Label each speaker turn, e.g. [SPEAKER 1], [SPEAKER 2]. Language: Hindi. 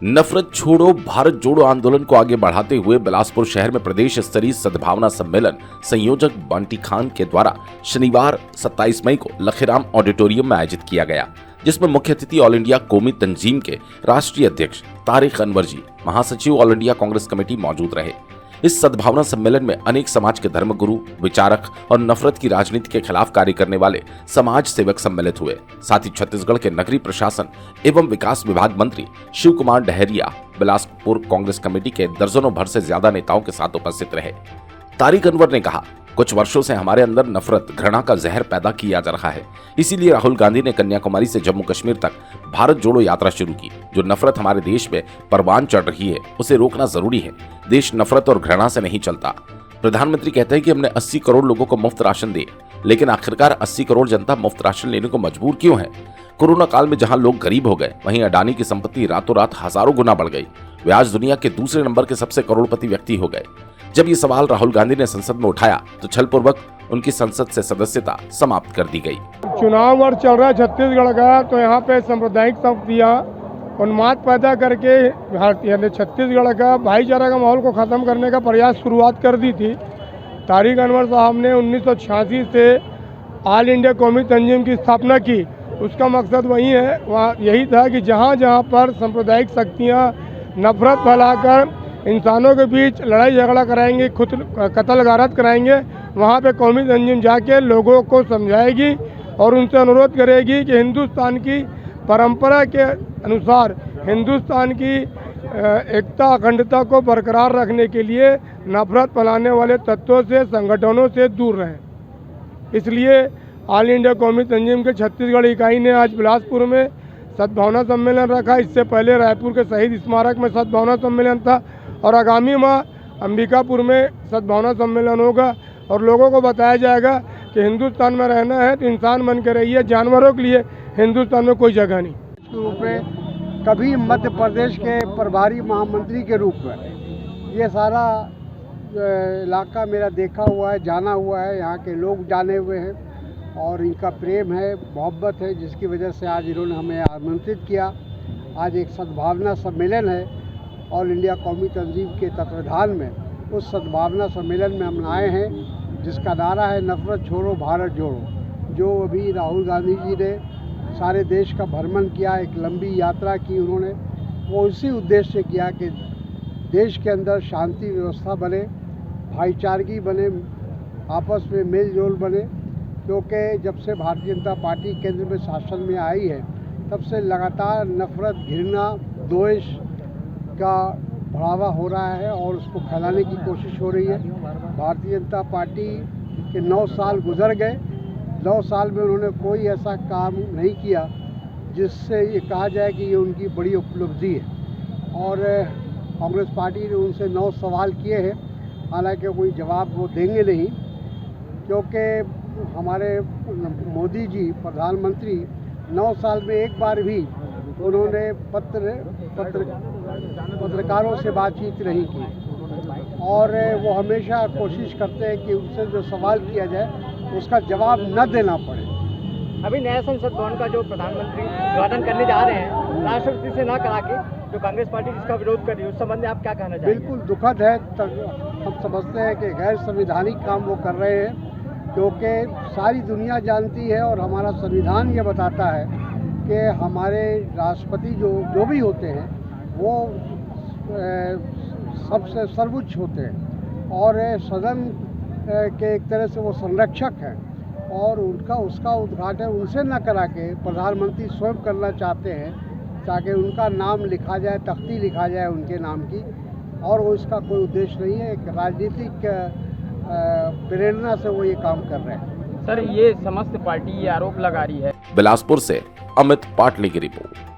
[SPEAKER 1] नफरत छोड़ो भारत जोड़ो आंदोलन को आगे बढ़ाते हुए बिलासपुर शहर में प्रदेश स्तरीय सद्भावना सम्मेलन संयोजक बंटी खान के द्वारा शनिवार 27 मई को लखीराम ऑडिटोरियम में आयोजित किया गया, जिसमें मुख्य अतिथि ऑल इंडिया कौमी तंजीम के राष्ट्रीय अध्यक्ष तारिक अनवर जी, महासचिव ऑल इंडिया कांग्रेस कमेटी मौजूद रहे। इस सद्भावना सम्मेलन में अनेक समाज के धर्मगुरु, विचारक और नफरत की राजनीति के खिलाफ कार्य करने वाले समाज सेवक सम्मिलित हुए। साथ ही छत्तीसगढ़ के नगरीय प्रशासन एवं विकास विभाग मंत्री शिव कुमार डहरिया, बिलासपुर कांग्रेस कमेटी के दर्जनों भर से ज्यादा नेताओं के साथ उपस्थित रहे। तारिक अनवर ने कहा, कुछ वर्षों से हमारे अंदर नफरत, घृणा का जहर पैदा किया जा रहा है। इसीलिए राहुल गांधी ने कन्याकुमारी से जम्मू कश्मीर तक भारत जोड़ो यात्रा शुरू की। जो नफरत हमारे देश में परवान चढ़ रही है, उसे रोकना जरूरी है। देश नफरत और घृणा से नहीं चलता। प्रधानमंत्री कहते हैं कि हमने 80 करोड़ लोगों को मुफ्त राशन दिए, लेकिन आखिरकार 80 करोड़ जनता मुफ्त राशन लेने को मजबूर क्यों है? कोरोना काल में जहां लोग गरीब हो गए, वहीं अडानी की संपत्ति रातों रात हजारों गुना बढ़ गई। वे आज दुनिया के दूसरे नंबर के सबसे करोड़पति व्यक्ति हो गए। जब ये सवाल राहुल गांधी ने संसद में उठाया तो छलपूर्वक उनकी संसद से सदस्यता समाप्त कर दी गई।
[SPEAKER 2] चुनाव वर्ष चल रहा है छत्तीसगढ़ का, तो यहाँ पे सांप्रदायिक शक्तियाँ उन्माद पैदा करके यानी छत्तीसगढ़ का भाईचारा का माहौल को ख़त्म करने का प्रयास शुरुआत कर दी थी। तारिक अनवर साहब ने 1986 से ऑल इंडिया कौमी तंजीम की स्थापना की। उसका मकसद वही है, वहाँ यही था कि जहाँ जहाँ पर सांप्रदायिक शक्तियाँ नफरत फैलाकर इंसानों के बीच लड़ाई झगड़ा कराएंगे, खुद कत्ल गारत कराएंगे, वहाँ पे कौमी तंजीम जाके लोगों को समझाएगी और उनसे अनुरोध करेगी कि हिंदुस्तान की परंपरा के अनुसार हिंदुस्तान की एकता अखंडता को बरकरार रखने के लिए नफरत फैलाने वाले तत्वों से, संगठनों से दूर रहें। इसलिए ऑल इंडिया कौमी तंजीम के छत्तीसगढ़ इकाई ने आज बिलासपुर में सद्भावना सम्मेलन रखा। इससे पहले रायपुर के शहीद स्मारक में सद्भावना सम्मेलन था और आगामी माह अंबिकापुर में सद्भावना सम्मेलन होगा और लोगों को बताया जाएगा कि हिंदुस्तान में रहना है तो इंसान बन के रहिए, जानवरों के लिए हिंदुस्तान में कोई जगह नहीं।
[SPEAKER 3] रूप में कभी मध्य प्रदेश के प्रभारी महामंत्री के रूप में ये सारा इलाका मेरा देखा हुआ है, जाना हुआ है, यहाँ के लोग जाने हुए हैं और इनका प्रेम है, मोहब्बत है, जिसकी वजह से आज इन्होंने हमें आमंत्रित किया। आज एक सद्भावना सम्मेलन है ऑल इंडिया कौमी तंजीम के तत्वाधान में। उस सद्भावना सम्मेलन में हम आए हैं जिसका नारा है नफरत छोड़ो भारत जोड़ो। जो अभी राहुल गांधी जी ने सारे देश का भ्रमण किया, एक लंबी यात्रा की उन्होंने, वो इसी उद्देश्य से किया कि देश के अंदर शांति व्यवस्था बने, भाईचारगी बने, आपस में मेल जोल बने। क्योंकि जब से भारतीय जनता पार्टी केंद्र में शासन में आई है, तब से लगातार नफरत, घृणा, द्वेष का बढ़ावा हो रहा है और उसको फैलाने की कोशिश हो रही है। भारतीय जनता पार्टी के 9 साल गुजर गए। 9 साल में उन्होंने कोई ऐसा काम नहीं किया जिससे ये कहा जाए कि ये उनकी बड़ी उपलब्धि है। और कांग्रेस पार्टी ने उनसे 9 सवाल किए हैं, हालांकि कोई जवाब वो देंगे नहीं, क्योंकि हमारे मोदी जी प्रधानमंत्री 9 साल में एक बार भी उन्होंने पत्रकारों से बातचीत नहीं की और वो हमेशा कोशिश करते हैं कि उनसे जो सवाल किया जाए उसका जवाब न देना पड़े।
[SPEAKER 4] अभी नया संसद भवन का जो प्रधानमंत्री उद्घाटन करने जा रहे हैं, राष्ट्रपति से ना करा के जो कांग्रेस पार्टी जिसका विरोध कर रही है, उस संबंध में आप क्या कहना चाहेंगे?
[SPEAKER 3] बिल्कुल दुखद है। हम समझते हैं कि गैर संवैधानिक काम वो कर रहे हैं, क्योंकि सारी दुनिया जानती है और हमारा संविधान ये बताता है कि हमारे राष्ट्रपति जो भी होते हैं वो सबसे सर्वोच्च होते हैं और सदन के एक तरह से वो संरक्षक हैं और उसका उद्घाटन उनसे न करा के प्रधानमंत्री स्वयं करना चाहते हैं ताकि उनका नाम लिखा जाए, तख्ती लिखा जाए उनके नाम की, और वो इसका कोई उद्देश्य नहीं है। एक राजनीतिक प्रेरणा से वो ये काम कर रहे हैं।
[SPEAKER 4] सर, ये समस्त पार्टी ये आरोप लगा रही है।
[SPEAKER 1] बिलासपुर से अमित पाटले की रिपोर्ट।